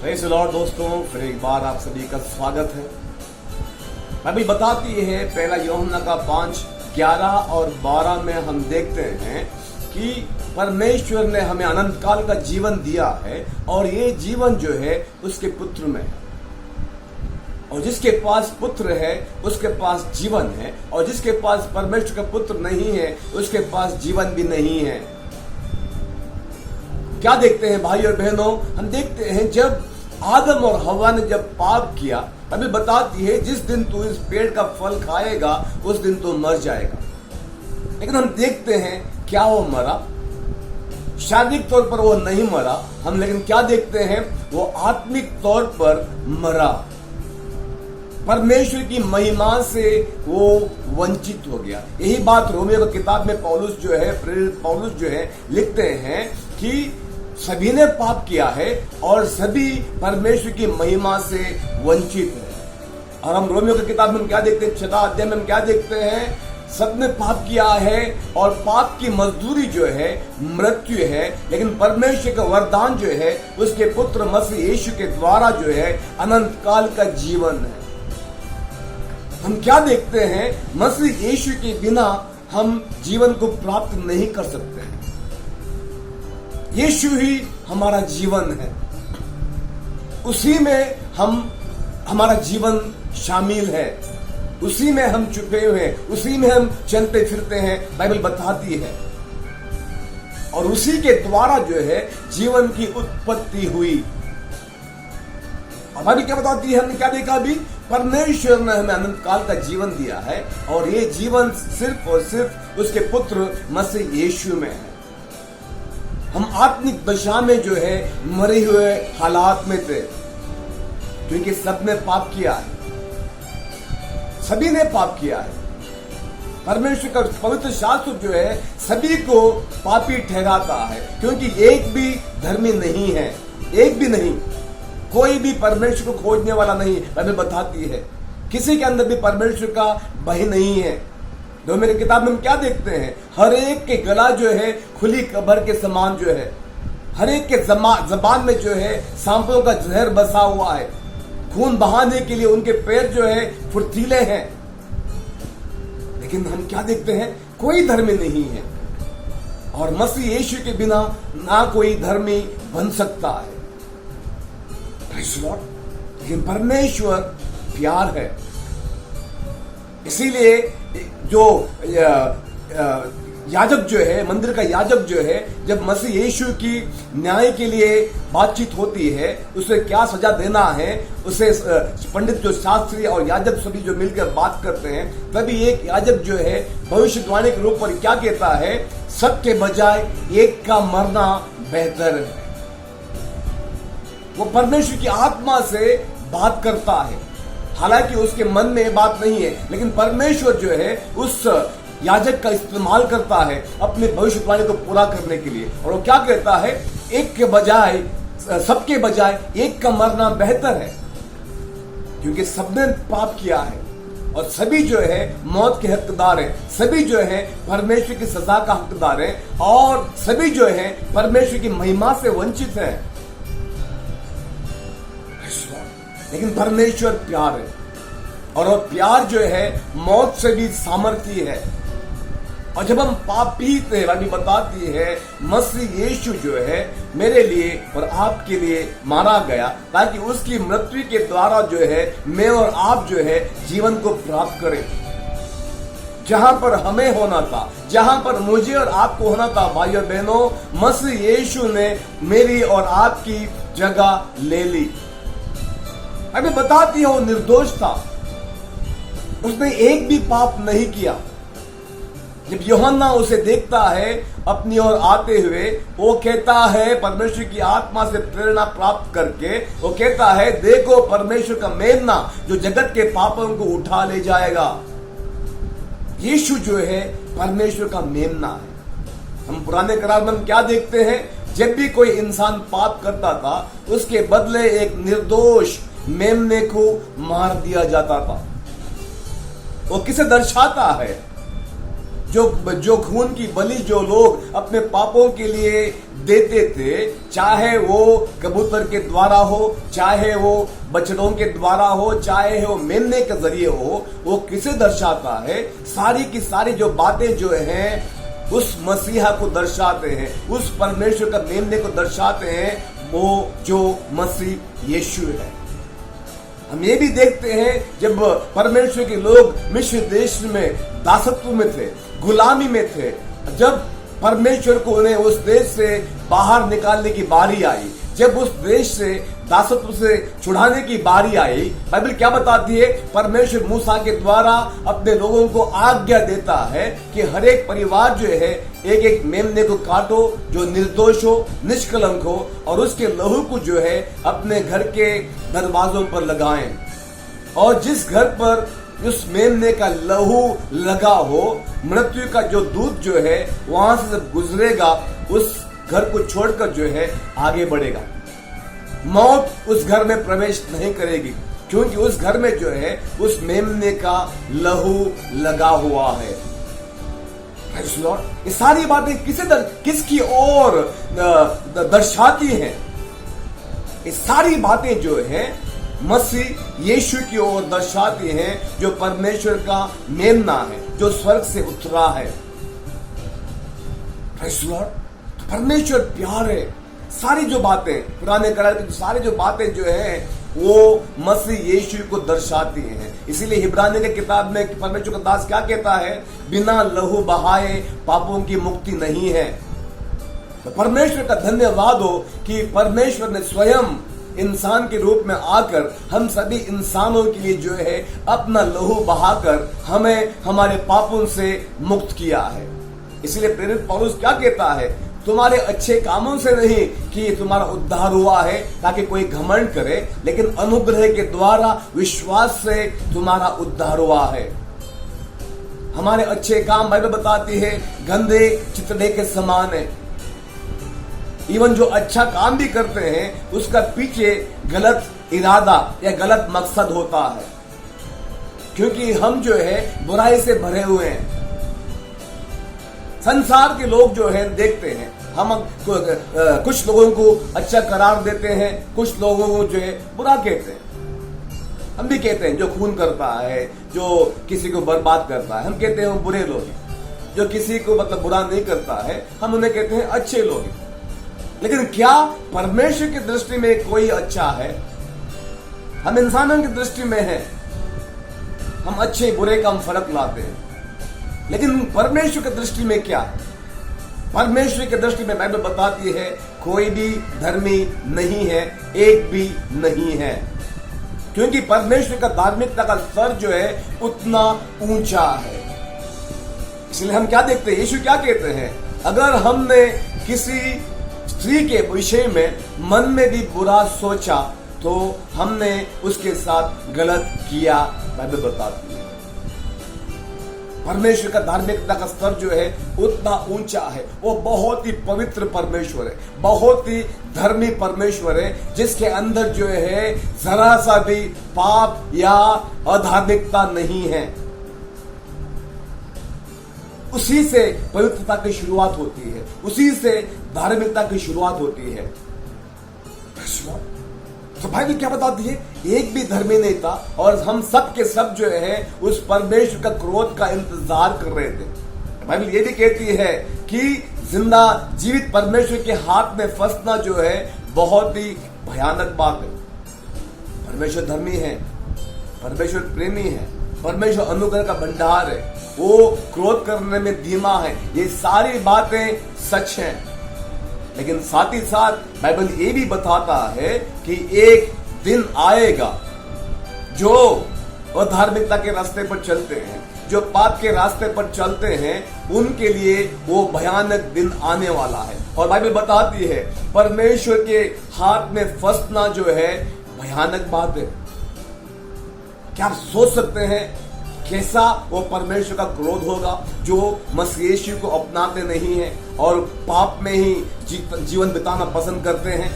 Praise the Lord दोस्तों, फिर एक बार आप सभी का स्वागत है। बाइबल बताती है पहला यूहन्ना का 5:11 और 12 में हम देखते हैं कि परमेश्वर ने हमें अनंत काल का जीवन दिया है और ये जीवन जो है उसके पुत्र में है। और जिसके पास पुत्र है उसके पास जीवन है, और जिसके पास परमेश्वर का पुत्र नहीं है उसके पास जीवन भी नहीं है। क्या देखते हैं भाई और बहनों? हम देखते हैं जब आदम और हवा ने जब पाप किया, तभी बताती है जिस दिन तू इस पेड़ का फल खाएगा उस दिन तू मर जाएगा। लेकिन हम देखते हैं क्या वो मरा? शारीरिक तौर पर वो नहीं मरा हम, लेकिन क्या देखते हैं? वो आत्मिक तौर पर मरा। परमेश्वर की महिमा से वो वंचित हो गया। यही बात रोमियो की किताब में पौलुस जो है, प्रेरित पौलुस जो है, लिखते हैं कि सभी ने पाप किया है और सभी परमेश्वर की महिमा से वंचित है। और हम रोमियो की किताब में हम क्या देखते हैं? 6 अध्याय में हम क्या देखते हैं? सबने पाप किया है और पाप की मजदूरी जो है मृत्यु है, लेकिन परमेश्वर का वरदान जो है उसके पुत्र मसीह यीशु के द्वारा जो है अनंत काल का जीवन है। हम क्या देखते हैं? मसीह यीशु के बिना हम जीवन को प्राप्त नहीं कर सकते हैं। यीशु ही हमारा जीवन है, उसी में हमारा जीवन शामिल है, उसी में हम छुपे हुए हैं, उसी में हम चलते फिरते हैं, बाइबल बताती है। और उसी के द्वारा जो है जीवन की उत्पत्ति हुई। हमारी क्या बताती है? हमने क्या देखा अभी? परमेश्वर ने हमें अनंत काल का जीवन दिया है और ये जीवन सिर्फ और सिर्फ उसके पुत्र मसीह यीशु में है। हम आत्मिक दशा में जो है मरे हुए हालात में थे, क्योंकि सबने पाप किया है, सभी ने पाप किया है। परमेश्वर का पवित्र शास्त्र जो है सभी को पापी ठहराता है, क्योंकि एक भी धर्मी नहीं है, एक भी नहीं, कोई भी परमेश्वर को खोजने वाला नहीं। बाइबल बताती है किसी के अंदर भी परमेश्वर का भय नहीं है। तो मेरी किताब में हम क्या देखते हैं? हर एक के गला जो है खुली कब्र के समान जो है, हर एक के जबान में जो है सांपों का जहर बसा हुआ है, खून बहाने के लिए उनके पैर जो है फुर्तीले हैं। लेकिन हम क्या देखते हैं? कोई धर्मी नहीं है, और मसीह यीशु के बिना ना कोई धर्मी बन सकता है। लेकिन परमेश्वर प्यार है, इसीलिए जो याजक जो है, मंदिर का याजक जो है, जब मसीह यीशु की न्याय के लिए बातचीत होती है, उसे क्या सजा देना है, उसे पंडित जो शास्त्री और याजक सभी जो मिलकर बात करते हैं, तभी एक याजक जो है भविष्यवाणी के रूप पर क्या कहता है? सबके बजाय एक का मरना बेहतर है। वो परमेश्वर की आत्मा से बात करता है, हालांकि उसके मन में बात नहीं है, लेकिन परमेश्वर जो है उस याजक का इस्तेमाल करता है अपने भविष्यवाणी को पूरा करने के लिए। और वो क्या कहता है? एक के बजाय, सबके बजाय एक का मरना बेहतर है, क्योंकि सबने पाप किया है और सभी जो है मौत के हकदार हैं, सभी जो है परमेश्वर की सजा का हकदार हैं, और सभी जो है परमेश्वर की महिमा से वंचित है। लेकिन परमेश्वर प्यार है, और वो प्यार जो है मौत से भी सामर्थी है। और जब हम पापी थे, बाइबल बताती है मसीह यीशु जो है मेरे लिए और आपके लिए मारा गया, ताकि उसकी मृत्यु के द्वारा जो है मैं और आप जो है जीवन को प्राप्त करें। जहां पर हमें होना था, जहां पर मुझे और आपको होना था, भाई और बहनों, मसीह यीशु ने मेरी और आपकी जगह ले ली। अभी बताती है वो निर्दोष था, उसने एक भी पाप नहीं किया। जब यूहन्ना उसे देखता है अपनी ओर आते हुए, वो कहता है परमेश्वर की आत्मा से प्रेरणा प्राप्त करके, वो कहता है देखो परमेश्वर का मेमना जो जगत के पापों को उठा ले जाएगा। यीशु जो है परमेश्वर का मेमना है। हम पुराने करार में हम क्या देखते हैं? जब भी कोई इंसान पाप करता था उसके बदले एक निर्दोष मेमने को मार दिया जाता था। वो किसे दर्शाता है? जो खून की बलि जो लोग अपने पापों के लिए देते थे, चाहे वो कबूतर के द्वारा हो, चाहे वो बछड़ों के द्वारा हो, चाहे वो मेमने के जरिए हो, वो किसे दर्शाता है? सारी की सारी जो बातें जो हैं उस मसीहा को दर्शाते हैं, उस परमेश्वर का मेमने को दर्शाते हैं, वो जो मसीह यीशु है। हम ये भी देखते हैं जब परमेश्वर के लोग मिस्र देश में दासत्व में थे, गुलामी में थे, जब परमेश्वर को उन्हें उस देश से बाहर निकालने की बारी आई, जब उस देश से दासत्व से छुड़ाने की बारी आई, बाइबल क्या बताती है? परमेश्वर मूसा के द्वारा अपने लोगों को आज्ञा देता है कि हर एक परिवार जो है एक एक मेमने को काटो जो निर्दोष हो, निष्कलंक हो, और उसके लहू को जो है अपने घर के दरवाजों पर लगाएं। और जिस घर पर उस मेमने का लहू लगा हो, मृत्यु का जो दूत जो है वहां से जब गुजरेगा, उस घर को छोड़कर जो है आगे बढ़ेगा। मौत उस घर में प्रवेश नहीं करेगी, क्योंकि उस घर में जो है उस मेमने का लहू लगा हुआ है। ये सारी बातें किसकी ओर दर्शाती हैं? ये सारी बातें जो है मसीह यीशु की ओर दर्शाती हैं, जो परमेश्वर का मेमना है, जो स्वर्ग से उतरा है। परमेश्वर प्यार है। सारी जो बातें पुराने करार की सारी जो बातें जो है वो मसीह यीशु को दर्शाती हैं। इसीलिए इब्रानी की किताब में परमेश्वर का दास क्या कहता है? बिना लहू बहाए पापों की मुक्ति नहीं है। तो परमेश्वर का धन्यवाद हो कि परमेश्वर ने स्वयं इंसान के रूप में आकर हम सभी इंसानों के लिए जो है अपना लहू बहाकर हमें हमारे पापों से मुक्त किया है। इसलिए प्रेरित पौलुस क्या कहता है? तुम्हारे अच्छे कामों से नहीं कि तुम्हारा उद्धार हुआ है ताकि कोई घमंड करे, लेकिन अनुग्रह के द्वारा विश्वास से तुम्हारा उद्धार हुआ है। हमारे अच्छे काम बाइबल बताती है गंदे चितड़े के समान है। इवन जो अच्छा काम भी करते हैं उसका पीछे गलत इरादा या गलत मकसद होता है, क्योंकि हम जो है बुराई से भरे हुए हैं। संसार के लोग जो है देखते हैं, हम कुछ लोगों को अच्छा करार देते हैं, कुछ लोगों को जो है बुरा कहते हैं। हम भी कहते हैं जो खून करता है, जो किसी को बर्बाद करता है, हम कहते हैं वो बुरे लोग हैं। जो किसी को मतलब बुरा नहीं करता है, हम उन्हें कहते हैं अच्छे लोग हैं। लेकिन क्या परमेश्वर की दृष्टि में कोई अच्छा है? हम इंसानों की दृष्टि में हैं, हम अच्छे बुरे का हम फर्क लाते हैं, लेकिन परमेश्वर की दृष्टि में क्या है? परमेश्वर की दृष्टि में बाइबल बताती है कोई भी धर्मी नहीं है, एक भी नहीं है, क्योंकि परमेश्वर का धार्मिकता का स्तर जो है उतना ऊंचा है। इसलिए हम क्या देखते हैं? यीशु क्या कहते हैं? अगर हमने किसी स्त्री के विषय में मन में भी बुरा सोचा तो हमने उसके साथ गलत किया, बाइबल बताती है। परमेश्वर का धार्मिकता का स्तर जो है उतना ऊंचा है। वो बहुत ही पवित्र परमेश्वर है, बहुत ही धर्मी परमेश्वर है, जिसके अंदर जो है जरा सा भी पाप या अधार्मिकता नहीं है। उसी से पवित्रता की शुरुआत होती है, उसी से धार्मिकता की शुरुआत होती है। तो बाइबल क्या बताती है? एक भी धर्मी नहीं था और हम सब के सब जो है उस परमेश्वर का क्रोध का इंतजार कर रहे थे। बाइबल ये भी कहती है कि जिंदा जीवित परमेश्वर के हाथ में फंसना जो है बहुत ही भयानक बात है। परमेश्वर धर्मी है, परमेश्वर प्रेमी है, परमेश्वर अनुग्रह का भंडार है, वो क्रोध करने में धीमा है। ये सारी बातें सच हैं, लेकिन साथ ही साथ बाइबल ये भी बताता है कि एक दिन आएगा जो अधार्मिकता के रास्ते पर चलते हैं, जो पाप के रास्ते पर चलते हैं, उनके लिए वो भयानक दिन आने वाला है। और बाइबल बताती है परमेश्वर के हाथ में फंसना जो है भयानक बात है। क्या आप सोच सकते हैं कैसा वो परमेश्वर का क्रोध होगा जो मसीह यीशु को अपनाते नहीं है और पाप में ही जीवन बिताना पसंद करते हैं,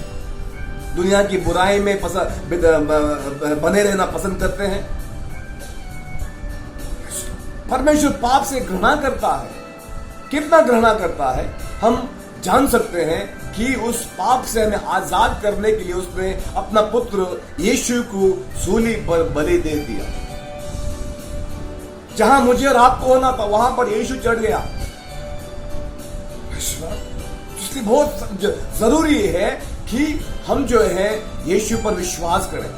दुनिया की बुराई में बने रहना पसंद करते हैं। परमेश्वर पाप से घृणा करता है। कितना घृणा करता है, हम जान सकते हैं कि उस पाप से हमें आजाद करने के लिए उसने अपना पुत्र यीशु को सूली पर बलि दे दिया। जहां मुझे और आपको होना था वहां पर यीशु चढ़ गया। इसलिए बहुत जरूरी है कि हम जो है यीशु पर विश्वास करें।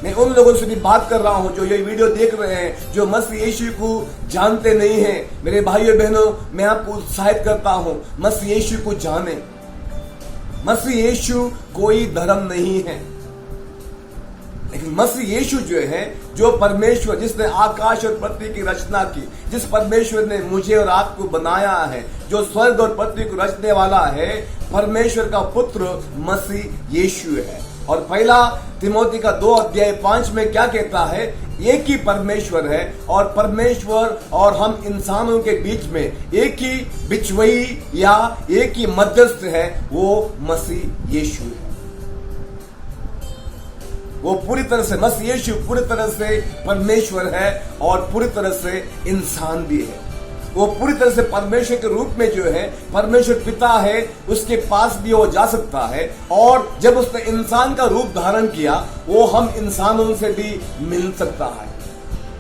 मैं उन लोगों से भी बात कर रहा हूं जो ये वीडियो देख रहे हैं, जो मसीह यीशु को जानते नहीं हैं। मेरे भाइयों बहनों, मैं आपको उत्साहित करता हूं, मसीह यीशु को जाने। मसीह यीशु कोई धर्म नहीं है, लेकिन मसीह यीशु जो है, जो परमेश्वर जिसने आकाश और पृथ्वी की रचना की, जिस परमेश्वर ने मुझे और आपको बनाया है, जो स्वर्ग और पृथ्वी को रचने वाला है, परमेश्वर का पुत्र मसीह यीशु है। और पहला तिमोथी का 2:5 में क्या कहता है? एक ही परमेश्वर है और परमेश्वर और हम इंसानों के बीच में एक ही बिचवई या एक ही मध्यस्थ है, वो मसीह यीशु है। वो पूरी तरह से, मसीह यीशु पूरी तरह से परमेश्वर है और पूरी तरह से इंसान भी है। वो पूरी तरह से परमेश्वर के रूप में जो है, परमेश्वर पिता है, उसके पास भी वो जा सकता है। और जब उसने इंसान का रूप धारण किया, वो हम इंसानों से भी मिल सकता है।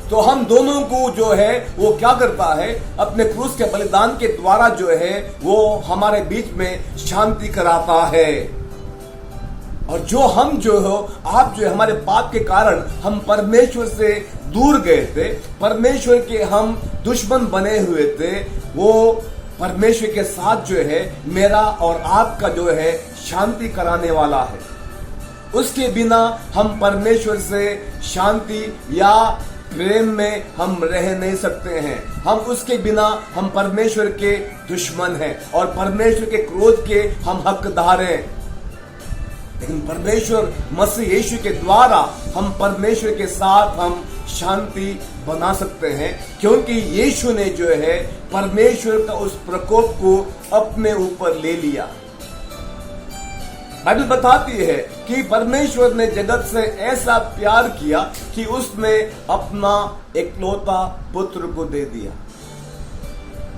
तो हम दोनों को जो है वो क्या करता है, अपने क्रूस के बलिदान के द्वारा जो है वो हमारे बीच में शांति कराता है। और जो हम जो हो, आप जो है, हमारे पाप के कारण हम परमेश्वर से दूर गए थे, परमेश्वर के हम दुश्मन बने हुए थे, वो परमेश्वर के साथ जो है मेरा और आपका जो है शांति कराने वाला है। उसके बिना हम परमेश्वर से शांति या प्रेम में हम रह नहीं सकते हैं। हम उसके बिना हम परमेश्वर के दुश्मन हैं और परमेश्वर के क्रोध के हम हकदार हैं। लेकिन परमेश्वर मसीह यीशु के द्वारा हम परमेश्वर के साथ हम शांति बना सकते हैं, क्योंकि यीशु ने जो है परमेश्वर का उस प्रकोप को अपने ऊपर ले लिया। बाइबल बताती है कि परमेश्वर ने जगत से ऐसा प्यार किया कि उसने अपना इकलौता पुत्र को दे दिया।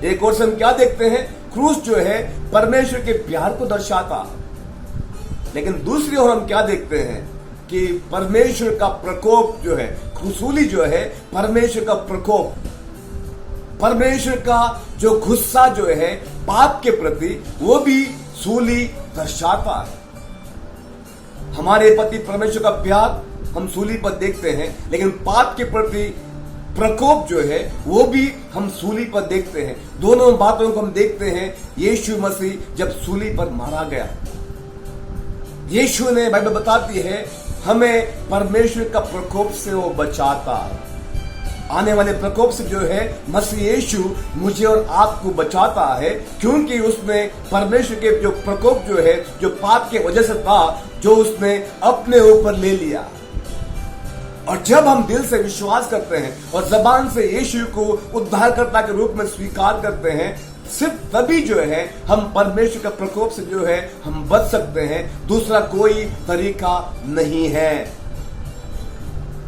एक ओर से हम क्या देखते हैं? क्रूस जो है परमेश्वर के प्यार को दर्शाता, लेकिन दूसरी ओर हम क्या देखते हैं कि परमेश्वर का प्रकोप जो है, सूली जो है परमेश्वर का प्रकोप, परमेश्वर का जो गुस्सा जो है पाप के प्रति, वो भी सूली दर्शाता है। हमारे प्रति परमेश्वर का प्यार हम सूली पर देखते हैं, लेकिन पाप के प्रति प्रकोप जो है वो भी हम सूली पर देखते हैं। दोनों बातों को हम देखते हैं यीशु मसीह जब सूली पर मारा गया। यीशु ने, बाइबल बताती है, हमें परमेश्वर का प्रकोप से वो बचाता है। आने वाले प्रकोप से जो है मसीह यीशु मुझे और आपको बचाता है, क्योंकि उसने परमेश्वर के जो प्रकोप जो है, जो पाप के वजह से था, जो उसने अपने ऊपर ले लिया। और जब हम दिल से विश्वास करते हैं और जबान से यीशु को उद्धारकर्ता के रूप में स्वीकार करते हैं, सिर्फ तभी जो है हम परमेश्वर का प्रकोप से जो है हम बच सकते हैं। दूसरा कोई तरीका नहीं है।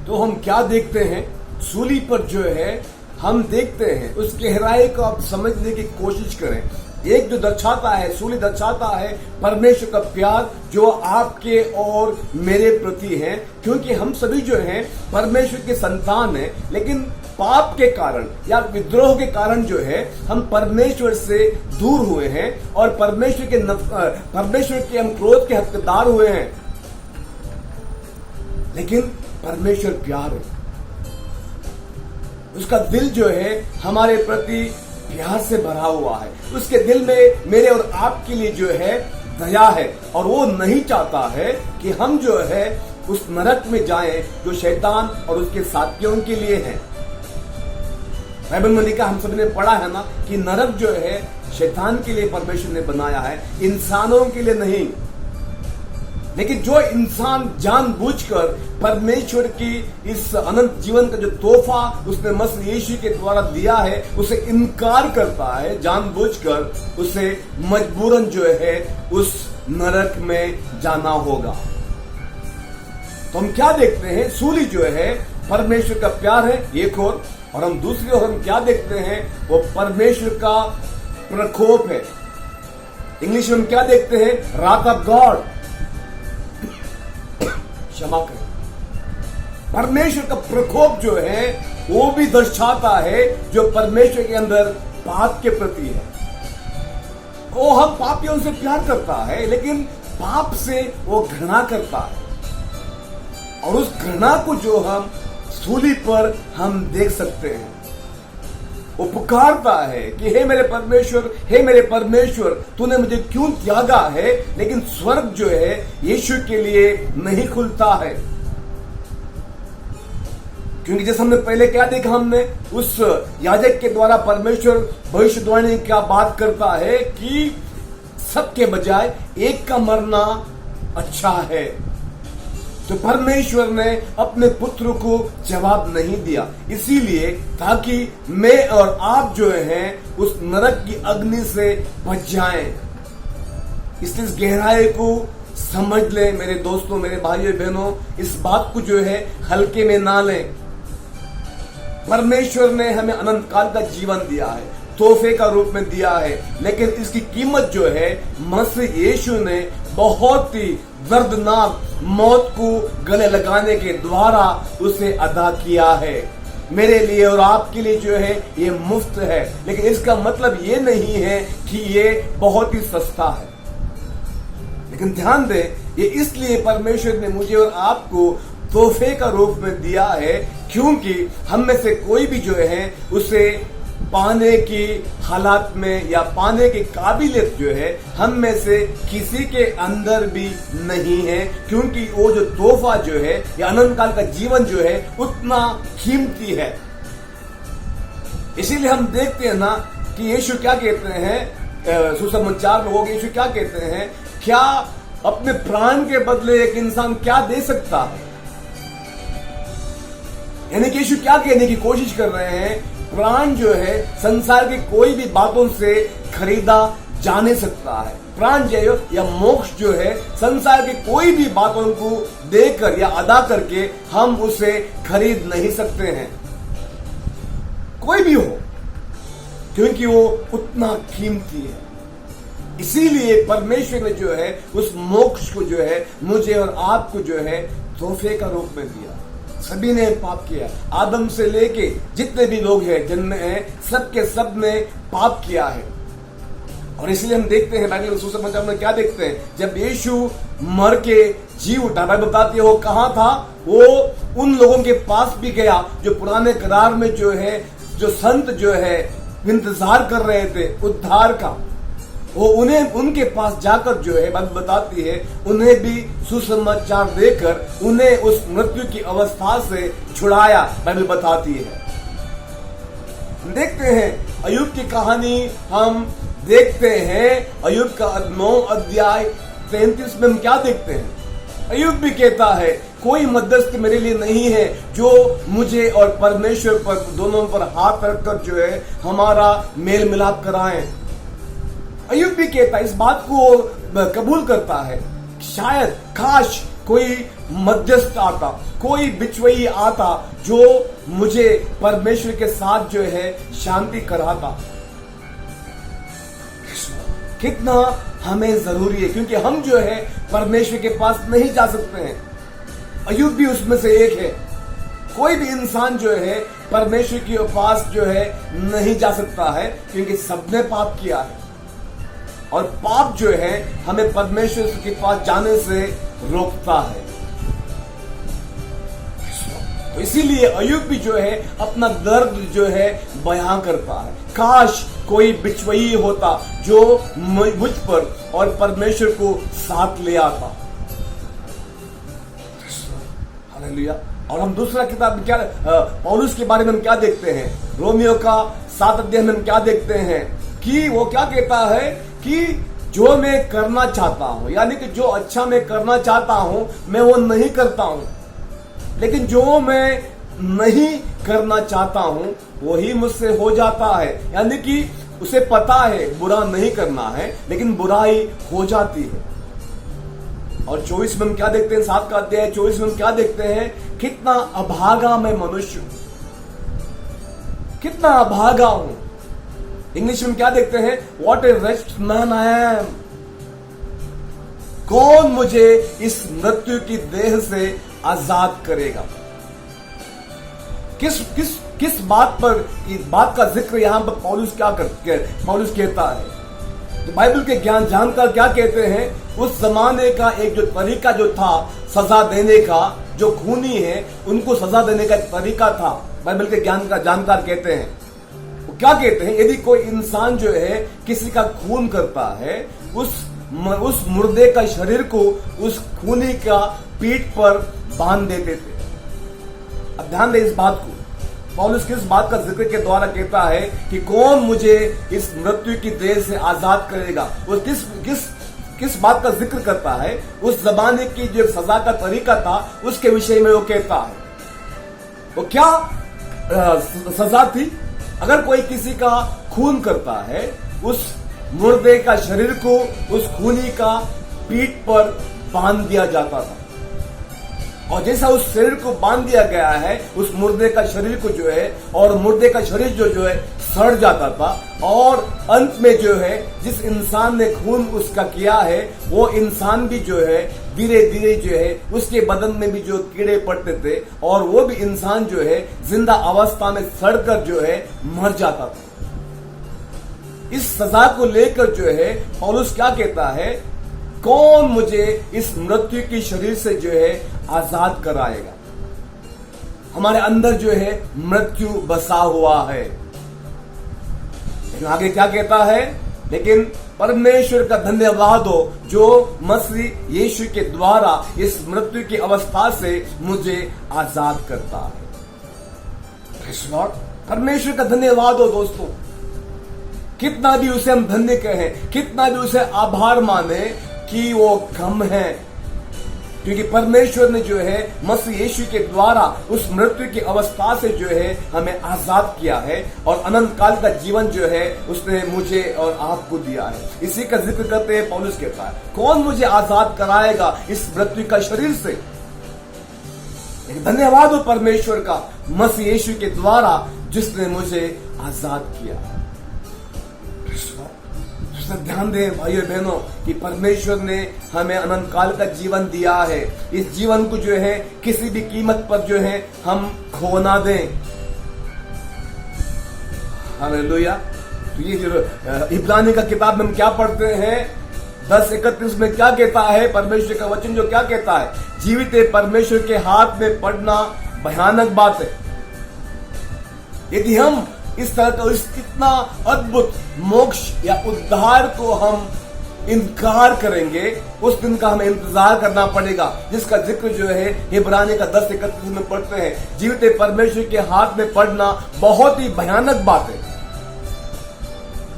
तो हम क्या देखते हैं? सूली पर जो है हम देखते हैं, उस गहराई को आप समझने की कोशिश करें। एक जो दर्शाता है, सूली दर्शाता है परमेश्वर का प्यार जो आपके और मेरे प्रति है, क्योंकि हम सभी जो हैं परमेश्वर के संतान हैं, लेकिन पाप के कारण या विद्रोह के कारण जो है हम परमेश्वर से दूर हुए हैं और परमेश्वर के हम क्रोध के हकदार हुए हैं। लेकिन परमेश्वर प्यार है, उसका दिल जो है हमारे प्रति प्यार से भरा हुआ है। उसके दिल में मेरे और आपके लिए जो है दया है, और वो नहीं चाहता है कि हम जो है उस नरक में जाएं जो शैतान और उसके साथियों के लिए है। बाइबल में लिखा, हम सबने पढ़ा है ना, कि नरक जो है शैतान के लिए परमेश्वर ने बनाया है, इंसानों के लिए नहीं। लेकिन जो इंसान जानबूझकर परमेश्वर की इस अनंत जीवन का जो तोहफा उसने मसीह यीशु के द्वारा दिया है, उसे इनकार करता है, जानबूझकर उसे मजबूरन जो है उस नरक में जाना होगा। तो हम क्या देखते हैं? सूली जो है परमेश्वर का प्यार है एक और हम दूसरी ओर हम क्या देखते हैं? वो परमेश्वर का प्रकोप है। इंग्लिश में हम क्या देखते हैं? रात ऑफ गॉड। क्षमा करें। परमेश्वर का प्रकोप जो है वो भी दर्शाता है जो परमेश्वर के अंदर पाप के प्रति है। वो हम पापियों से प्यार करता है, लेकिन पाप से वो घृणा करता है। और उस घृणा को जो हम सूली पर हम देख सकते हैं। वो पुकारता है कि हे मेरे परमेश्वर, हे मेरे परमेश्वर, तूने मुझे क्यों त्यागा है? लेकिन स्वर्ग जो है यीशु के लिए नहीं खुलता है। क्योंकि जैसे हमने पहले क्या देखा, हमने उस याजक के द्वारा परमेश्वर भविष्यवाणी क्या बात करता है कि सबके बजाय एक का मरना अच्छा है। तो परमेश्वर ने अपने पुत्र को जवाब नहीं दिया, इसीलिए ताकि मैं और आप जो हैं उस नरक की अग्नि से बच जाएं। इसलिए इस गहराई को समझ लें मेरे दोस्तों, मेरे भाइयों बहनों। इस बात को जो है हल्के में ना लें। परमेश्वर ने हमें अनंत काल का जीवन दिया है, तोहफे का रूप में दिया है, लेकिन इसकी कीमत जो है मसीह यीशु ने बहुत ही दर्दनाक मौत को गले लगाने के द्वारा उसे अदा किया है। मेरे लिए और आपके लिए जो है ये मुफ्त है, लेकिन इसका मतलब ये नहीं है कि ये बहुत ही सस्ता है। लेकिन ध्यान दें, ये इसलिए परमेश्वर ने मुझे और आपको तोहफे का रूप में दिया है क्योंकि हम में से कोई भी जो है उसे पाने की हालात में या पाने की काबिलियत जो है हम में से किसी के अंदर भी नहीं है, क्योंकि वो जो तोहफा जो है या अनंत काल का जीवन जो है उतना कीमती है। इसीलिए हम देखते हैं ना कि यीशु क्या कहते हैं, सुसमाचार में होगा, यीशु क्या कहते हैं, क्या अपने प्राण के बदले एक इंसान क्या दे सकता है? यानी कि यीशु क्या कहने की कोशिश कर रहे हैं, प्राण जो है संसार की कोई भी बातों से खरीदा जा नहीं सकता है। प्राण जो है या मोक्ष जो है संसार की कोई भी बातों को देकर या अदा करके हम उसे खरीद नहीं सकते हैं, कोई भी हो, क्योंकि वो उतना कीमती है। इसीलिए परमेश्वर ने जो है उस मोक्ष को जो है मुझे और आपको जो है तोहफे का रूप में दिया। सभी ने पाप किया, आदम से लेके जितने भी लोग हैं जन्मे हैं सबके सब ने पाप किया है। और इसलिए हम देखते हैं बाइबल सुसमाचार में क्या देखते हैं, जब यीशु मर के जी उठा, बाइबल बताती है वो कहां था, वो उन लोगों के पास भी गया जो पुराने करार में जो है जो संत जो है इंतजार कर रहे थे उद्धार का। वो उन्हें उनके पास जाकर जो है बात बताती है उन्हें भी सुसमाचार देकर उन्हें उस मृत्यु की अवस्था से छुड़ाया, बाइबल बताती है। देखते हैं अय्यूब की कहानी, हम देखते हैं अय्यूब का 9 अध्याय 33 में हम क्या देखते हैं, अय्यूब भी कहता है कोई मध्यस्थ मेरे लिए नहीं है जो मुझे और परमेश्वर पर दोनों पर हाथ रखकर जो है हमारा मेल मिलाप कराए। अय्यूब भी कहता है, इस बात को कबूल करता है, शायद काश कोई मध्यस्थ आता, कोई बिचवई आता जो मुझे परमेश्वर के साथ जो है शांति कराता। कितना हमें जरूरी है, क्योंकि हम जो है परमेश्वर के पास नहीं जा सकते हैं। अय्यूब भी उसमें से एक है। कोई भी इंसान जो है परमेश्वर के पास जो है नहीं जा सकता है, क्योंकि सबने पाप किया है और पाप जो है हमें परमेश्वर के पास जाने से रोकता है। तो इसीलिए अय्यूब भी जो है अपना दर्द जो है बयां करता है, काश कोई बिचवई होता जो मुझ पर और परमेश्वर को साथ ले आता। हालेलुया। और हम दूसरा किताब क्या पौलुस के बारे में हम क्या देखते हैं, रोमियो का 7 अध्याय में हम क्या देखते हैं कि वो क्या कहता है कि जो मैं करना चाहता हूं, यानी कि जो अच्छा मैं करना चाहता हूं मैं वो नहीं करता हूं, लेकिन जो मैं नहीं करना चाहता हूं वही मुझसे हो जाता है। यानी कि उसे पता है बुरा नहीं करना है, लेकिन बुराई हो जाती है। और 24 में हम क्या देखते हैं, 7 का अध्याय 24 में हम क्या देखते हैं, कितना अभागा मैं मनुष्य हूं, कितना अभागा हूं। इंग्लिश में क्या देखते हैं? What A rest man I am. कौन मुझे इस मृत्यु की देह से आजाद करेगा? किस बात पर, इस बात का जिक्र यहां पर पौलुस पौलुस कहता है? तो बाइबल के ज्ञान जानकर क्या कहते हैं? उस जमाने का एक जो तरीका जो था सजा देने का, जो खूनी है उनको सजा देने का एक तरीका था, बाइबल के ज्ञान का जानकार कहते हैं। वो क्या कहते हैं? यदि कोई इंसान जो है किसी का खून करता है, उस मुर्दे का शरीर को उस खूनी का पीठ पर बांध देते थे। अब ध्यान दें इस बात को, पौलुस किस बात का जिक्र के द्वारा कहता है कि कौन मुझे इस मृत्यु की देह से आजाद करेगा? वो किस बात का जिक्र करता है? उस जमाने की जो सजा का तरीका था उसके विषय में वो कहता है। वो क्या सजा थी? अगर कोई किसी का खून करता है, उस मुर्दे का शरीर को उस खूनी का पीठ पर बांध दिया जाता था, और जैसा उस शरीर को बांध दिया गया है, उस मुर्दे का शरीर को जो है, और मुर्दे का शरीर जो है सड़ जाता था, और अंत में जो है जिस इंसान ने खून उसका किया है वो इंसान भी जो है धीरे धीरे जो है उसके बदन में भी जो कीड़े पड़ते थे, और वो भी इंसान जो है जिंदा अवस्था में सड़कर जो है मर जाता था। इस सजा को लेकर जो है पौलुस क्या कहता है? कौन मुझे इस मृत्यु की शरीर से जो है आजाद कराएगा? हमारे अंदर जो है मृत्यु बसा हुआ है। लेकिन आगे क्या कहता है? लेकिन परमेश्वर का धन्यवाद हो जो मसीह यीशु के द्वारा इस मृत्यु की अवस्था से मुझे आजाद करता है। परमेश्वर का धन्यवाद हो दोस्तों। कितना भी उसे हम धन्य कहें, कितना भी उसे आभार माने कि वो कम है, क्योंकि परमेश्वर ने जो है मसीह यीशु के द्वारा उस मृत्यु की अवस्था से जो है हमें आजाद किया है, और अनंत काल का जीवन जो है उसने मुझे और आपको दिया है। इसी का जिक्र करते हैं पौलुस कहता है, कौन मुझे आजाद कराएगा इस मृत्यु का शरीर से? धन्यवाद हो परमेश्वर का मसीह यीशु के द्वारा जिसने मुझे आजाद किया। ध्यान दें भाइयों बहनों कि परमेश्वर ने हमें अनंत काल का जीवन दिया है। इस जीवन को जो है किसी भी कीमत पर जो है हम खो ना दें। हालेलुया। तो ये जो इब्रानी का किताब में हम क्या पढ़ते हैं 10:31 में क्या कहता है? परमेश्वर का वचन जो क्या कहता है? जीवित परमेश्वर के हाथ में पड़ना भयानक बात है। यदि हम इस तरह का इतना अद्भुत मोक्ष या उद्धार को हम इनकार करेंगे, उस दिन का हमें इंतजार करना पड़ेगा, जिसका जिक्र जो है इब्रानी का 10:31 में पढ़ते हैं। जीवित परमेश्वर के हाथ में पड़ना बहुत ही भयानक बात है।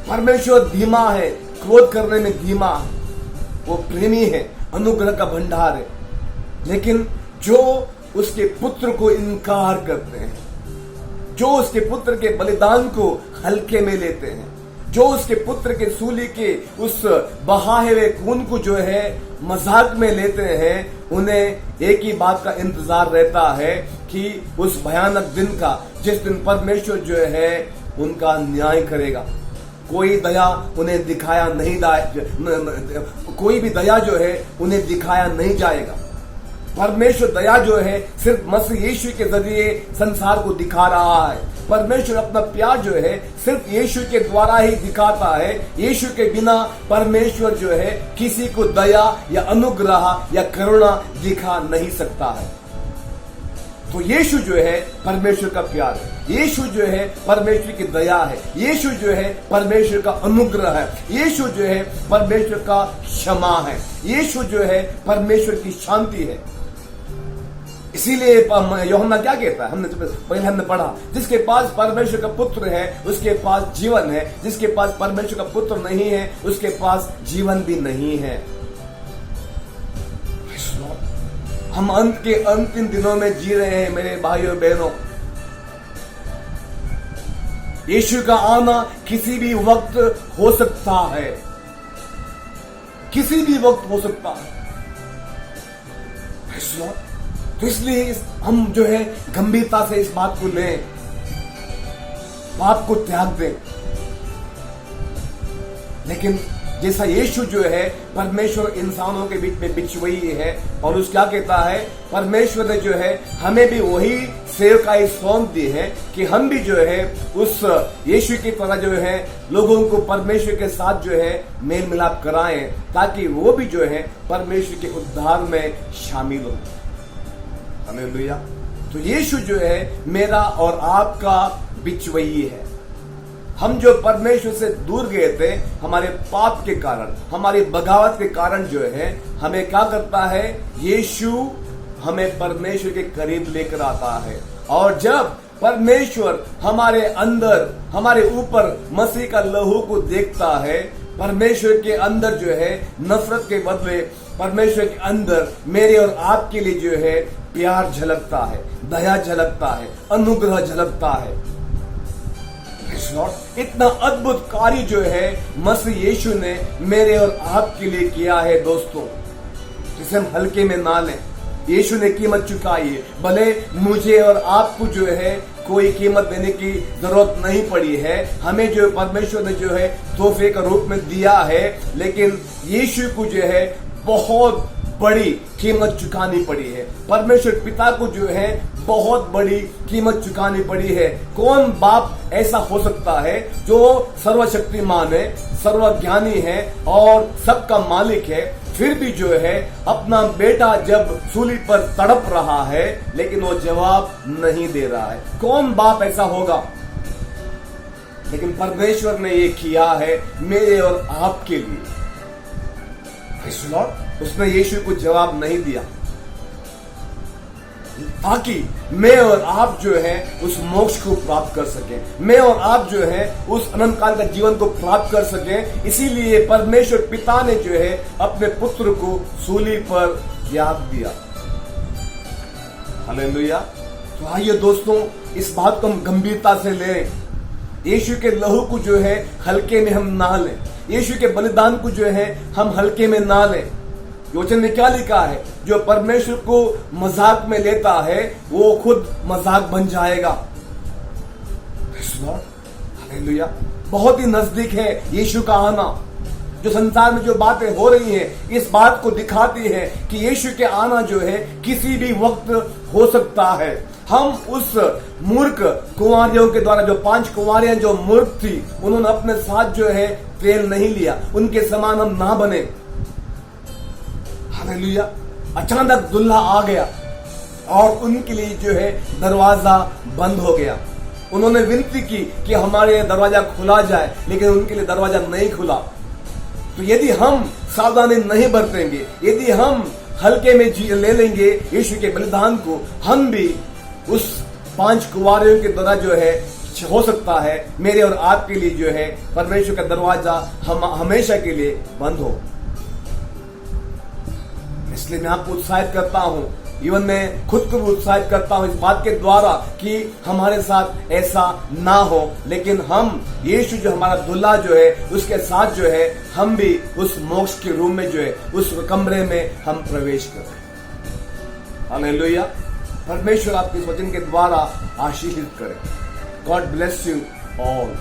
परमेश्वर धीमा है, क्रोध करने में धीमा है, वो प्रेमी है, अनुग्रह का भंडार है, लेकिन जो उसके पुत्र को इनकार करते हैं, जो उसके पुत्र के बलिदान को हल्के में लेते हैं, जो उसके पुत्र के सूली के उस बहाए हुए खून को जो है मजाक में लेते हैं, उन्हें एक ही बात का इंतजार रहता है कि उस भयानक दिन का, जिस दिन परमेश्वर जो है उनका न्याय करेगा। कोई दया उन्हें दिखाया नहीं, कोई भी दया जो है उन्हें दिखाया नहीं जाएगा। परमेश्वर दया जो है सिर्फ मसीह यीशु के जरिए संसार को दिखा रहा है। परमेश्वर अपना प्यार जो है सिर्फ यीशु के द्वारा ही दिखाता है। यीशु के बिना परमेश्वर जो है किसी को दया या अनुग्रह या करुणा दिखा नहीं सकता है। तो यीशु जो है परमेश्वर का प्यार है, यीशु जो है परमेश्वर की दया है, यीशु जो है परमेश्वर का अनुग्रह है, यीशु जो है परमेश्वर का क्षमा है, यीशु जो है परमेश्वर की शांति है। इसीलिए यूहन्ना क्या कहता है? हमने पढ़ा, जिसके पास परमेश्वर का पुत्र है उसके पास जीवन है, जिसके पास परमेश्वर का पुत्र नहीं है उसके पास जीवन भी नहीं है। हम अंत के अंतिम दिनों में जी रहे हैं मेरे भाइयों बहनों। यीशु का आना किसी भी वक्त हो सकता है, किसी भी वक्त हो सकता है। तो इसलिए हम जो है गंभीरता से इस बात को लें, बात को त्याग दें। लेकिन जैसा यीशु जो है परमेश्वर इंसानों के बीच में बिछुई है, और उस क्या कहता है, परमेश्वर ने जो है हमें भी वही सेवकाई सौंप दी है कि हम भी जो है उस यीशु की तरह जो है लोगों को परमेश्वर के साथ जो है मेल मिलाप कराएं, ताकि वो भी जो है परमेश्वर के उद्धार में शामिल हो। हालेलुया। तो यीशु जो है मेरा और आपका बिचवई है। हम जो परमेश्वर से दूर गए थे हमारे पाप के कारण, हमारी बगावत के कारण जो है हमें क्या करता है, यीशु हमें परमेश्वर के करीब लेकर आता है। और जब परमेश्वर हमारे अंदर, हमारे ऊपर मसीह का लहू को देखता है, परमेश्वर के अंदर जो है नफरत के बदले परमेश्वर के अंदर मेरे और आपके लिए जो है प्यार झलकता है, दया झलकता है, अनुग्रह झलकता है। इतना अद्भुत कार्य जो है मसीह यीशु ने मेरे और आपके लिए किया है दोस्तों, जिसे हम हल्के में ना लें। यीशु ने कीमत चुकाई है। भले मुझे और आपको जो है कोई कीमत देने की जरूरत नहीं पड़ी है, हमें जो परमेश्वर ने जो है तोहफे का रूप में दिया है, लेकिन यीशु को जो है बहुत बड़ी कीमत चुकानी पड़ी है। परमेश्वर पिता को जो है बहुत बड़ी कीमत चुकानी पड़ी है। कौन बाप ऐसा हो सकता है जो सर्वशक्तिमान है, सर्वज्ञानी है और सबका मालिक है, फिर भी जो है अपना बेटा जब सूली पर तड़प रहा है लेकिन वो जवाब नहीं दे रहा है? कौन बाप ऐसा होगा? लेकिन परमेश्वर ने ये किया है मेरे और आपके लिए। उसने यीशु को जवाब नहीं दिया ताकि मैं और आप जो है उस मोक्ष को प्राप्त कर सके, मैं और आप जो है उस अनंत काल का जीवन को प्राप्त कर सके। इसीलिए परमेश्वर पिता ने जो है अपने पुत्र को सूली पर त्याग दिया। हालेलुया। तो आइए दोस्तों इस बात को हम गंभीरता से लें। यीशु के लहू को जो है हल्के में हम ना लें, यीशु के बलिदान को जो है हम हल्के में ना लें। वचन में क्या लिखा है, जो परमेश्वर को मजाक में लेता है वो खुद मजाक बन जाएगा। हालेलुया। बहुत ही नजदीक है यीशु का आना। जो संसार में जो बातें हो रही हैं इस बात को दिखाती है कि यीशु के आना जो है किसी भी वक्त हो सकता है। हम उस मूर्ख कुंवारियों के द्वारा, जो 5 कुंवारियां जो मूर्ख थी, उन्होंने अपने साथ जो है तेल नहीं लिया, उनके समान हम ना बने। हालेलुया। अचानक दुल्हा आ गया और उनके लिए जो है दरवाजा बंद हो गया। उन्होंने विनती की कि हमारे दरवाजा खुला जाए, लेकिन उनके लिए दरवाजा नहीं खुला। तो यदि हम सावधानी नहीं बरतेंगे, यदि हम हल्के में ले लेंगे यीशु के बलिदान को, हम भी उस 5 कुंवारियों के द्वारा जो है हो सकता है मेरे और आपके लिए जो है परमेश्वर का दरवाजा हम हमेशा के लिए बंद हो। इसलिए मैं आपको उत्साहित करता हूं, इवन मैं खुद को भी उत्साहित करता हूं इस बात के द्वारा कि हमारे साथ ऐसा ना हो, लेकिन हम यीशु जो हमारा दुल्हा जो है उसके साथ जो है हम भी उस मोक्ष के रूम में जो है उस कमरे में हम प्रवेश करें। हालेलुया। परमेश्वर आपके इस वचन के द्वारा आशीषित करें। God bless you all.